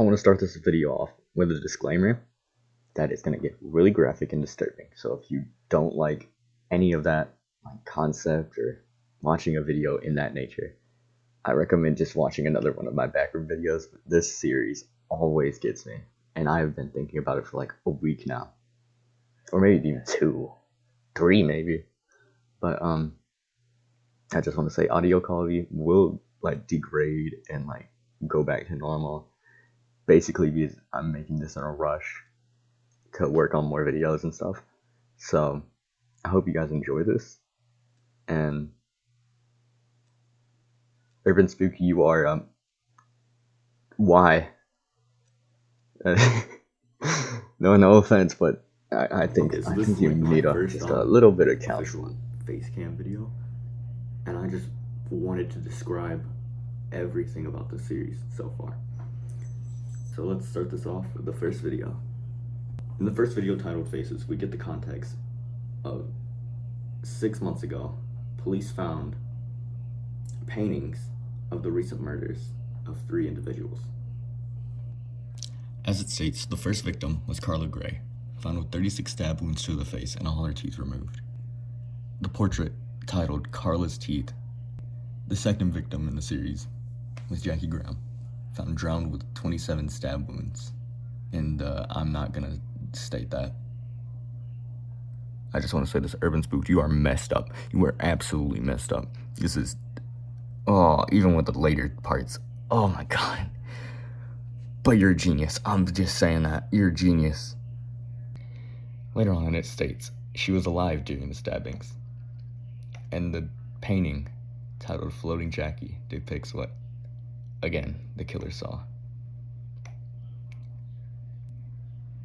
I want to start this video off with a disclaimer that it's going to get really graphic and disturbing. So if you don't like any of that concept or watching a video in that nature, I recommend just watching another one of my backroom videos. This series always gets me, and I have been thinking about it for like a week now, or maybe even 2, 3 maybe. But I just want to say audio quality will like degrade and like go back to normal, basically because I'm making this in a rush to work on more videos and stuff. So I hope you guys enjoy this. And Urban Spook, you are why? No offense, but I think Okay, so I this think is you like my need first just a little bit of official counseling. face cam video, and I just wanted to describe everything about the series so far. So let's start this off with the first video. In the first video titled Faces, we get the context of 6 months ago, police found paintings of the recent murders of 3 individuals. As it states, the first victim was Carla Gray, found with 36 stab wounds to the face and all her teeth removed. The portrait, titled Carla's Teeth. The second victim in the series was Jackie Graham, found drowned with 27 stab wounds. And I'm not gonna state that. I just want to say this, Urban Spook, you are messed up. You are absolutely messed up. This is, even with the later parts, oh my god. But you're a genius. I'm just saying that. You're a genius. Later on it states, she was alive during the stabbings. And the painting, titled Floating Jackie, depicts what, again, the killer saw.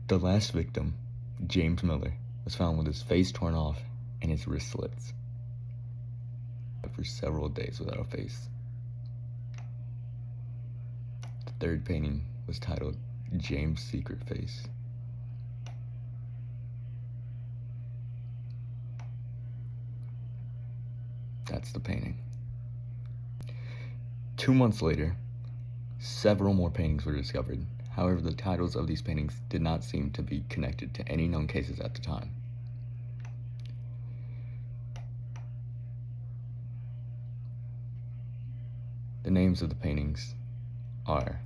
The last victim, James Miller, was found with his face torn off and his wrist slits for several days without a face. The third painting was titled James' Secret Face. That's the painting. 2 months later, several more paintings were discovered. However, the titles of these paintings did not seem to be connected to any known cases at the time. The names of the paintings are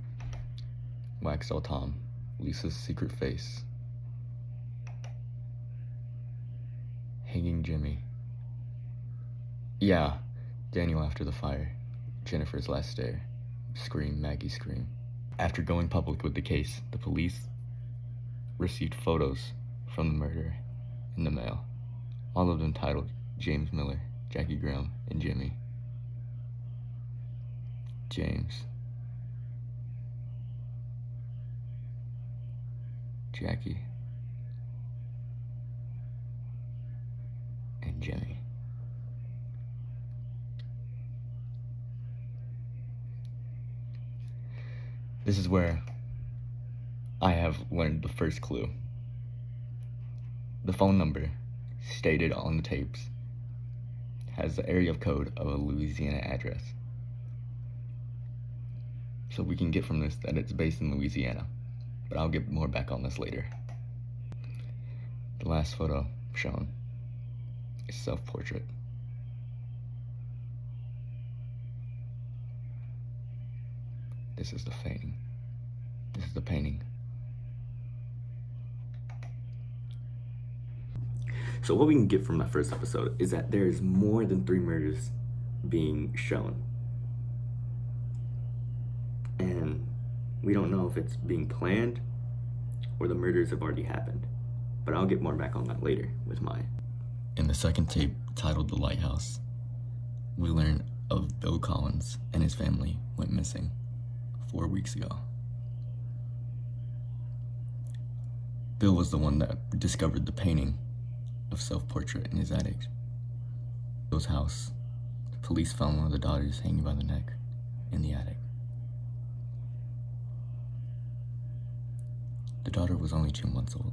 Wax Doll Tom, Lisa's Secret Face, Hanging Jimmy, Daniel After the Fire, Jennifer's Last Stare, Scream, Maggie Scream. After going public with the case, the police received photos from the murderer in the mail, all of them titled James Miller, Jackie Graham, and Jimmy. James, Jackie, and Jimmy. This is where I have learned the first clue. The phone number stated on the tapes has the area code of a Louisiana address. So we can get from this that it's based in Louisiana, but I'll get more back on this later. The last photo shown is self-portrait. This is the painting. This is the painting. So what we can get from that first episode is that there is more than 3 murders being shown. And we don't know if it's being planned or the murders have already happened. But I'll get more back on that later with mine. In the second tape, titled The Lighthouse, we learn of Bill Collins and his family went missing 4 weeks ago. Bill was the one that discovered the painting of self-portrait in his attic. Bill's house, the police found one of the daughters hanging by the neck in the attic. The daughter was only 2 months old.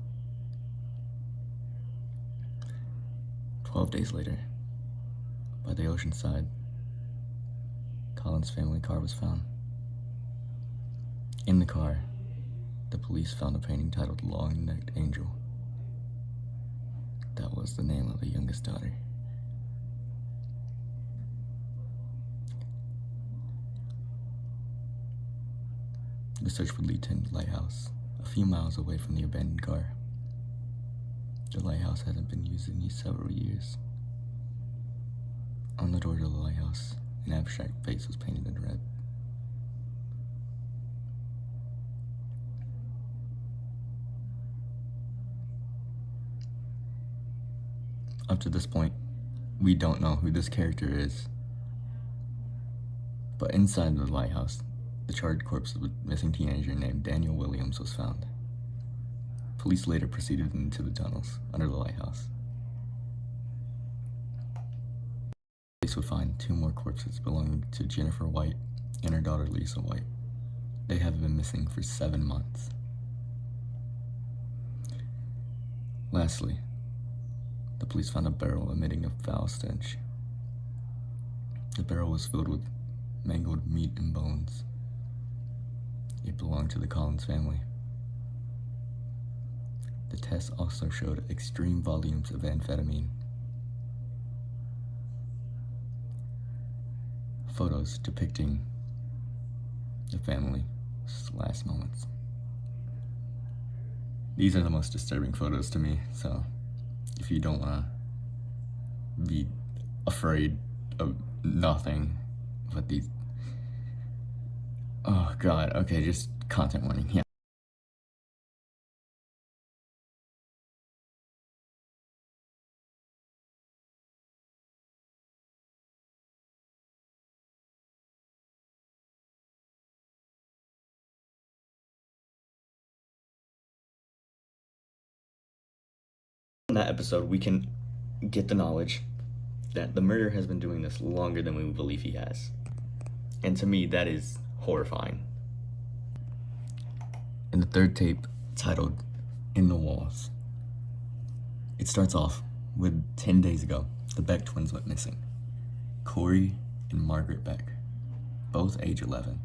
12 days later, by the ocean side, Collins' family car was found. In the car, the police found a painting titled Long-Necked Angel. That was the name of the youngest daughter. The search would lead to the lighthouse, a few miles away from the abandoned car. The lighthouse hasn't been used in several years. On the door to the lighthouse, an abstract face was painted in red. Up to this point, we don't know who this character is. But inside the lighthouse, the charred corpse of a missing teenager named Daniel Williams was found. Police later proceeded into the tunnels under the lighthouse. Police would find 2 more corpses belonging to Jennifer White and her daughter Lisa White. They have been missing for 7 months. Lastly, the police found a barrel emitting a foul stench. The barrel was filled with mangled meat and bones. It belonged to the Collins family. The test also showed extreme volumes of amphetamine. Photos depicting the family's last moments. These are the most disturbing photos to me, so if you don't want to be afraid of nothing but these... Oh god, okay, just content warning, yeah. In that episode, we can get the knowledge that the murderer has been doing this longer than we believe he has. And to me, that is horrifying. In the third tape, titled In the Walls, it starts off with 10 days ago, the Beck twins went missing. Corey and Margaret Beck, both age 11.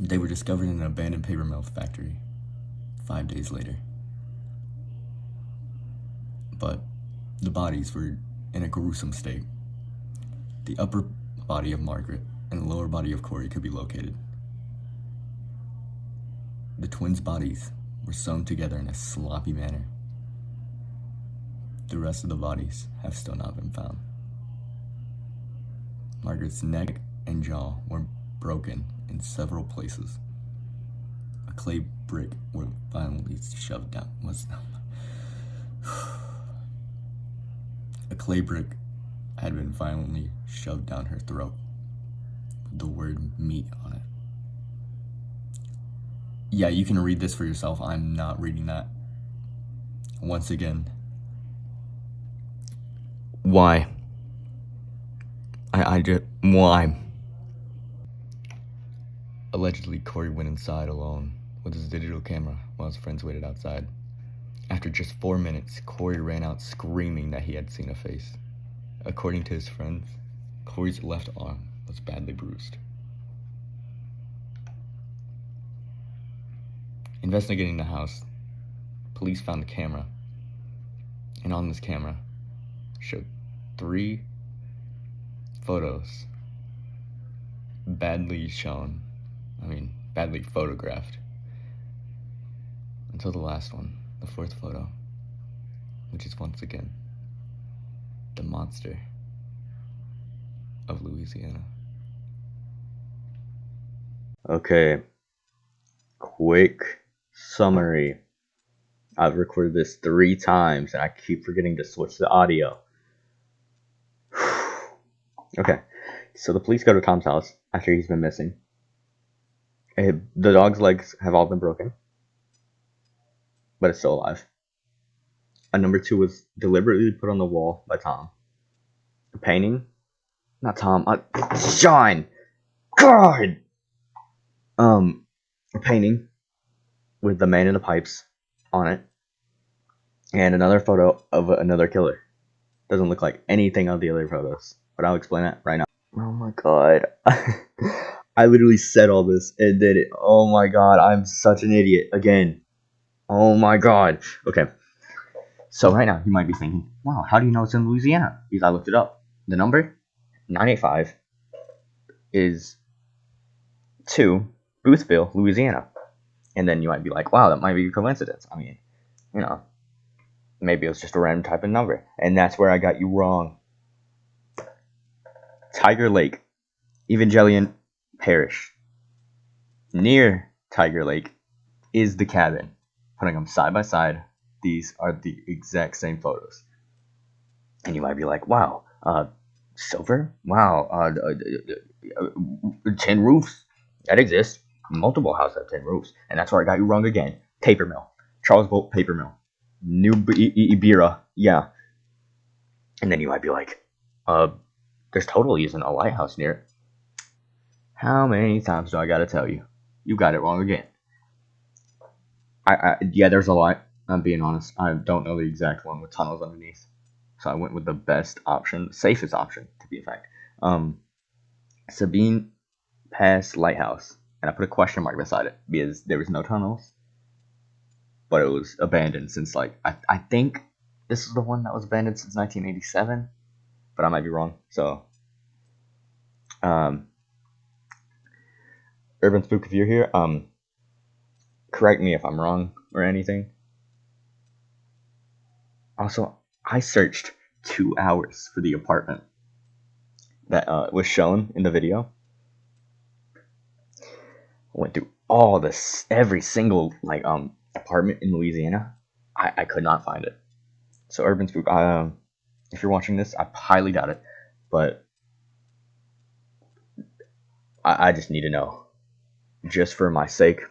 They were discovered in an abandoned paper mill factory 5 days later. But the bodies were in a gruesome state. The upper body of Margaret and the lower body of Corey could be located. The twins' bodies were sewn together in a sloppy manner. The rest of the bodies have still not been found. Margaret's neck and jaw were broken in several places. A clay brick was violently shoved down. A clay brick had been violently shoved down her throat with the word meat on it. Yeah, you can read this for yourself. I'm not reading that. Once again. Why? Why? Allegedly, Corey went inside alone with his digital camera while his friends waited outside. After just 4 minutes, Corey ran out screaming that he had seen a face. According to his friends, Corey's left arm was badly bruised. Investigating the house, police found a camera, and on this camera showed 3 photos badly photographed, until the last one, the 4th photo, which is once again the monster of Louisiana. Okay, quick summary. I've recorded this 3 times and I keep forgetting to switch the audio. Okay, so the police go to Tom's house after he's been missing. The dog's legs have all been broken, but it's still alive. A number 2 was deliberately put on the wall by Tom. A painting? Not Tom. Sean! God! A painting with the man in the pipes on it. And another photo of another killer. Doesn't look like anything of the other photos, but I'll explain that right now. Oh my god. I literally said all this and did it. Oh my god, I'm such an idiot again. Oh my god. Okay. So right now you might be thinking, wow, how do you know it's in Louisiana? Because I looked it up. The number 985 is to Boothville, Louisiana. And then you might be like, wow, that might be a coincidence. I mean, you know, maybe it was just a random type of number. And that's where I got you wrong. Tiger Lake, Evangelion Parish. Near Tiger Lake is the cabin. Putting them side by side, these are the exact same photos. And you might be like, wow, silver? Wow, tin roofs? That exists. Multiple houses have tin roofs. And that's where I got you wrong again. Paper mill. Charles Bolt Paper Mill. New Ibira. Yeah. And then you might be like, there's totally isn't a lighthouse near it. How many times do I gotta tell you? You got it wrong again. Yeah, there's a lot. I'm being honest. I don't know the exact one with tunnels underneath. So I went with the best option, safest option, to be in fact. Sabine Pass Lighthouse. And I put a question mark beside it because there was no tunnels. But it was abandoned since, like, I think this is the one that was abandoned since 1987. But I might be wrong. So, Urban Spook, if you're here, correct me if I'm wrong or anything. Also, I searched 2 hours for the apartment that was shown in the video. Went through all this, every single like apartment in Louisiana. I could not find it. So Urban Spook, if you're watching this, I highly doubt it, but I just need to know, just for my sake,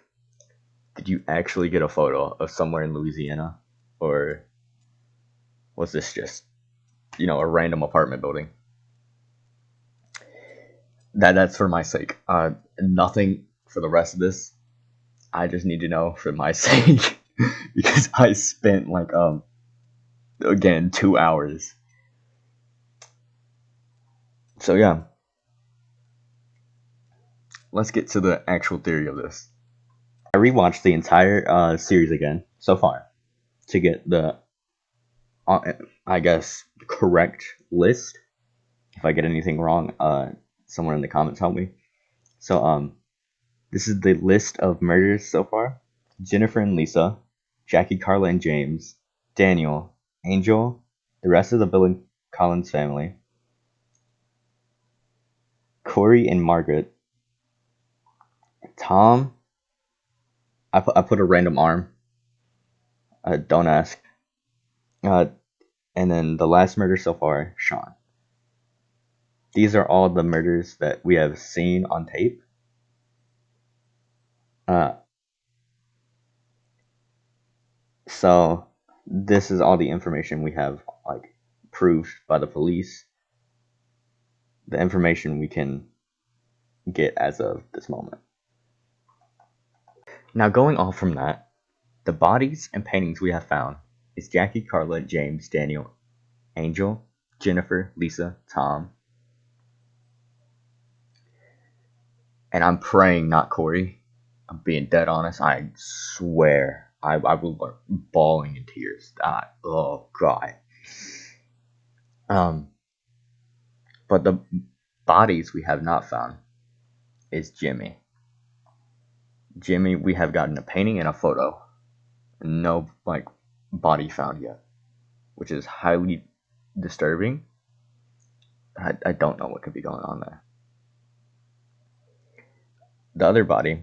did you actually get a photo of somewhere in Louisiana, or was this just, a random apartment building? That's for my sake. Nothing for the rest of this. I just need to know for my sake because I spent like again 2 hours. So yeah, let's get to the actual theory of this. I rewatched the entire series again so far to get the I guess correct list. If I get anything wrong, someone in the comments help me. So this is the list of murders so far: Jennifer and Lisa, Jackie, Carla and James, Daniel, Angel, the rest of the Bill and Collins family, Corey and Margaret, Tom. I put a random arm. Don't ask. And then the last murder so far, Sean. These are all the murders that we have seen on tape. So this is all the information we have, like, proved by the police. The information we can get as of this moment. Now, going off from that, the bodies and paintings we have found is Jackie, Carla, James, Daniel, Angel, Jennifer, Lisa, Tom, and I'm praying not Corey. I'm being dead honest. I swear I was bawling in tears. Oh god. But the bodies we have not found is Jimmy. Jimmy, we have gotten a painting and a photo. No, like, body found yet, which is highly disturbing. I don't know what could be going on there. The other body,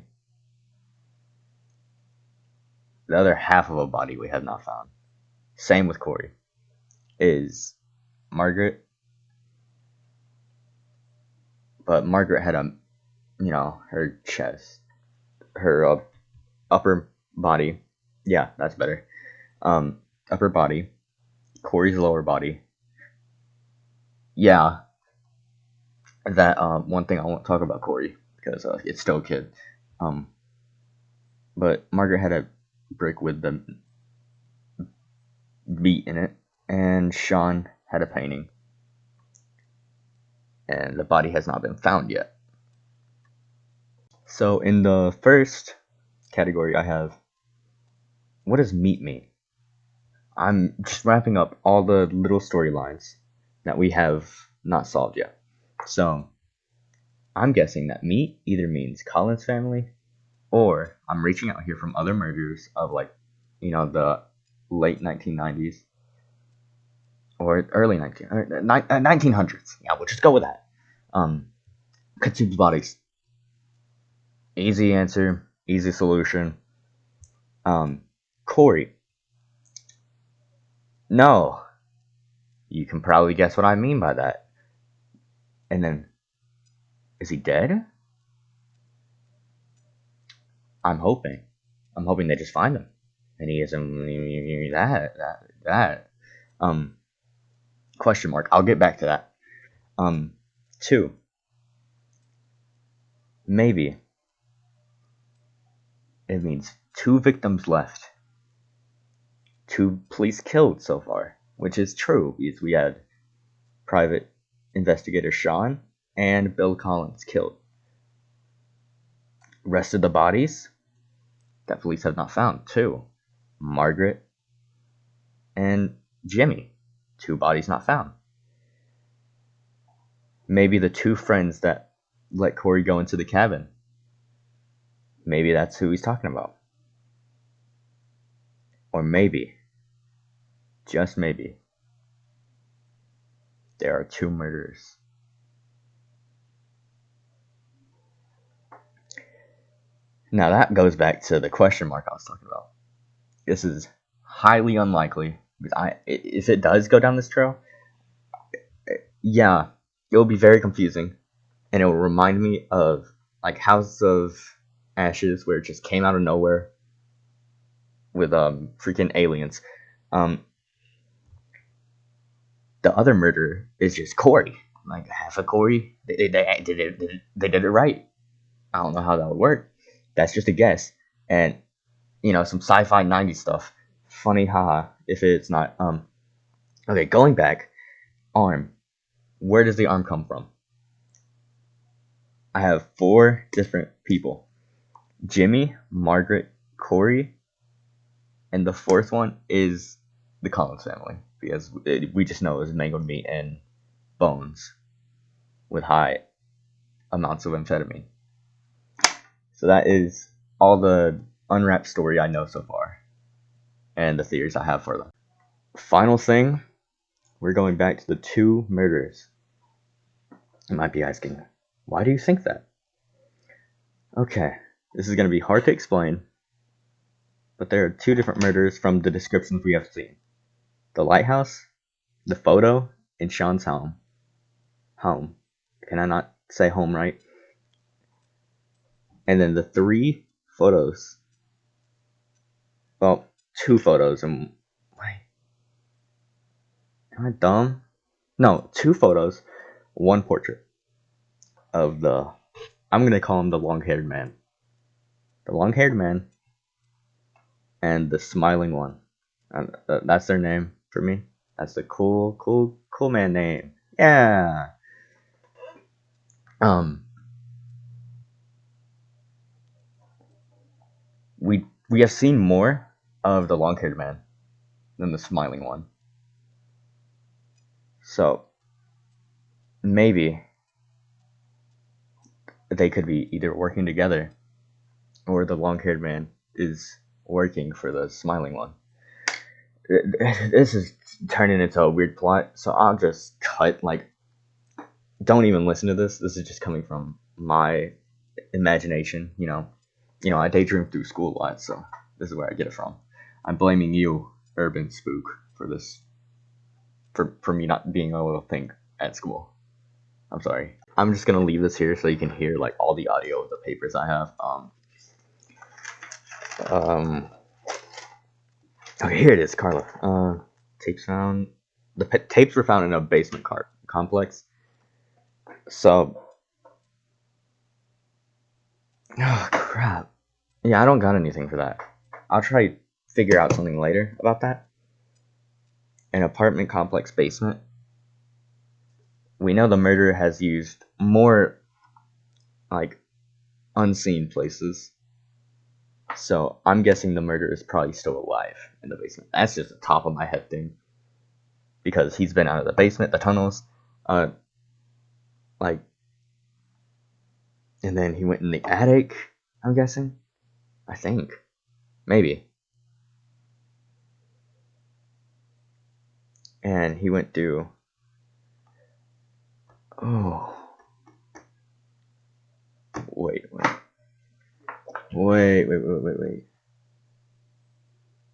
the other half of a body we have not found, same with Corey, is Margaret. But Margaret had her chest, her upper body. Yeah, that's better. Upper body, Corey's lower body. Yeah, that one thing I won't talk about Corey because it's still a kid. But Margaret had a brick with the beat in it, and Sean had a painting, and the body has not been found yet. So in the first category, I have, what does meat mean? I'm just wrapping up all the little storylines that we have not solved yet. So I'm guessing that meat either means Colin's family, or I'm reaching out here from other murderers of, like, the late 1990s or early 1900s. Yeah, we'll just go with that. Khatib's bodies. Easy answer, easy solution. Corey. No, you can probably guess what I mean by that. And then, is he dead? I'm hoping. I'm hoping they just find him, and he isn't that. Um, question mark. I'll get back to that. Two. Maybe it means two victims left. Two police killed so far, which is true because we had Private Investigator Sean and Bill Collins killed. Rest of the bodies that police have not found, too. Margaret and Jimmy. Two bodies not found. Maybe the two friends that let Corey go into the cabin. Maybe that's who he's talking about. Or maybe, just maybe, there are two murderers. Now that goes back to the question mark I was talking about. This is highly unlikely, because if it does go down this trail, yeah, it will be very confusing, and it will remind me of, like, House of Ashes, where it just came out of nowhere with freaking aliens. The other murderer is just Corey, like half of Corey. They did it right. I don't know how that would work. That's just a guess, and some sci-fi '90s stuff. Funny, haha. If it's not. Okay, going back. Arm. Where does the arm come from? I have four different people: Jimmy, Margaret, Corey, and the fourth one is the Collins family, because we just know it was mangled meat and bones with high amounts of amphetamine. So that is all the unwrapped story I know so far, and the theories I have for them. Final thing, we're going back to the two murderers. You might be asking, why do you think that? Okay, this is going to be hard to explain, but there are two different murders from the descriptions we have seen. The lighthouse, the photo, in Sean's home. Home. Can I not say home right? And then the three photos. Well, two photos and... Wait. Am I dumb? No, two photos, one portrait of the... I'm going to call him the long-haired man. The long-haired man and the smiling one. And that's their name for me. That's the cool man name. Yeah. We have seen more of the long-haired man than the smiling one. So maybe they could be either working together, or the long-haired man is working for the smiling one. This is turning into a weird plot, so I'll just cut. Like, don't even listen to this. This is just coming from my imagination. I daydream through school a lot, so this is where I get it from. I'm blaming you, Urban Spook, for this. For me not being able to think at school. I'm sorry. I'm just gonna leave this here so you can hear, like, all the audio of the papers I have. Okay, here it is, Carla. Tapes found. The tapes were found in a basement complex. So, oh crap. Yeah, I don't got anything for that. I'll try to figure out something later about that. An apartment complex basement. We know the murderer has used more, like, unseen places. So I'm guessing the murderer is probably still alive in the basement. That's just a top of my head thing. Because he's been out of the basement, the tunnels, like, and then he went in the attic, I'm guessing. I think. Maybe. And he went to. Oh. Wait.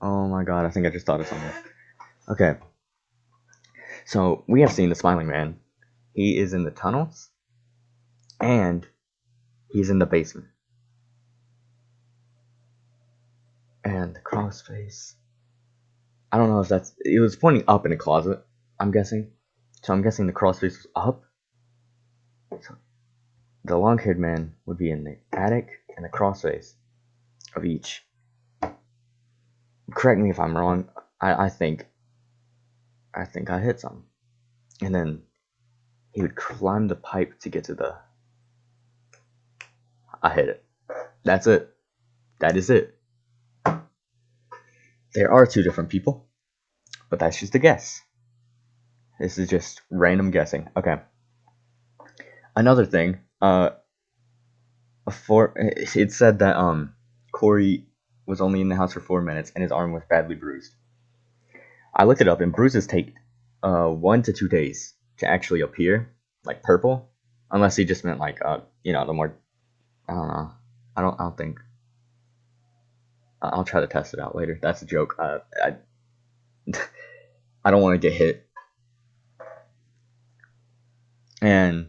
Oh my god, I think I just thought of something. Okay. So, we have seen the Smiling Man. He is in the tunnels. And he's in the basement. And the crossface. I don't know if that's. It was pointing up in a closet, I'm guessing. So I'm guessing the crossface was up. So the long haired man would be in the attic and the crossface of each. Correct me if I'm wrong. I think I hit some. And then he would climb the pipe to get to the. I hit it. That's it. That is it. There are two different people, but that's just a guess. This is just random guessing. Okay. Another thing, it said that Corey was only in the house for 4 minutes and his arm was badly bruised. I looked it up, and bruises take 1 to 2 days to actually appear, like purple, unless he just meant like the more. I don't know. I don't think. I'll try to test it out later. That's a joke. I I don't want to get hit. And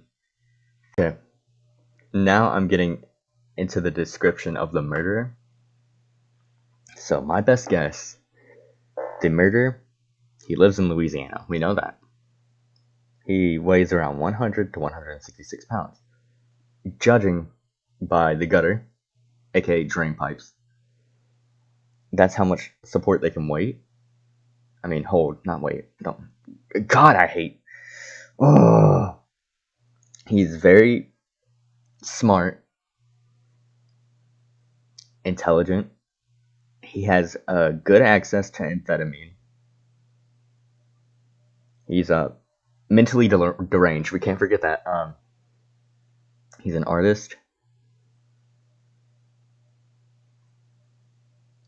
okay, now I'm getting into the description of the murderer. So my best guess, the murderer, he lives in Louisiana. We know that. He weighs around 100 to 166 pounds. Judging by the gutter, aka drain pipes, that's how much support they can weight. I mean, hold, not weight. No. God, I hate. Oh. He's very smart, intelligent. He has good access to amphetamine. He's mentally deranged. We can't forget that. He's an artist,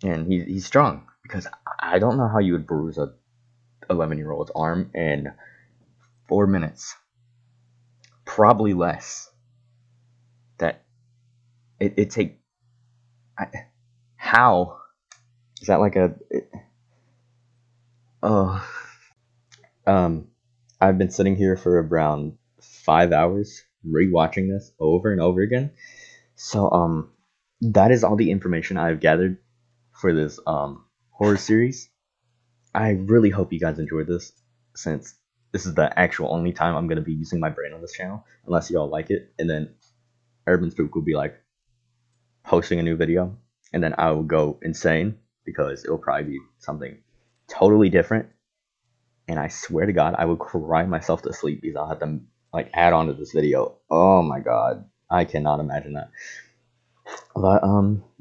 and he's strong. Because I don't know how you would bruise a 11-year-old's arm in 4 minutes. Probably less. That it take. How is that like a? Oh. I've been sitting here for around 5 hours rewatching this over and over again. So that is all the information I've gathered for this horror series. I really hope you guys enjoyed this, since this is the actual only time I'm gonna be using my brain on this channel, unless y'all like it. And then Urban Spook will be like posting a new video, and then I will go insane because it will probably be something totally different. And I swear to God, I will cry myself to sleep because I'll have to like add on to this video. Oh my God, I cannot imagine that. But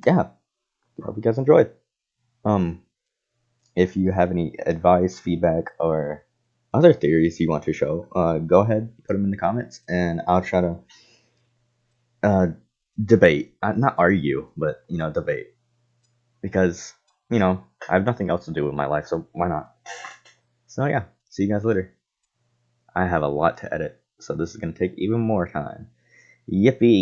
yeah, hope you guys enjoyed. If you have any advice, feedback, or other theories you want to show, go ahead, put them in the comments, and I'll try to debate, not argue, but debate, because I have nothing else to do with my life, so why not? So yeah, see you guys later. I have a lot to edit, so this is gonna take even more time. Yippee!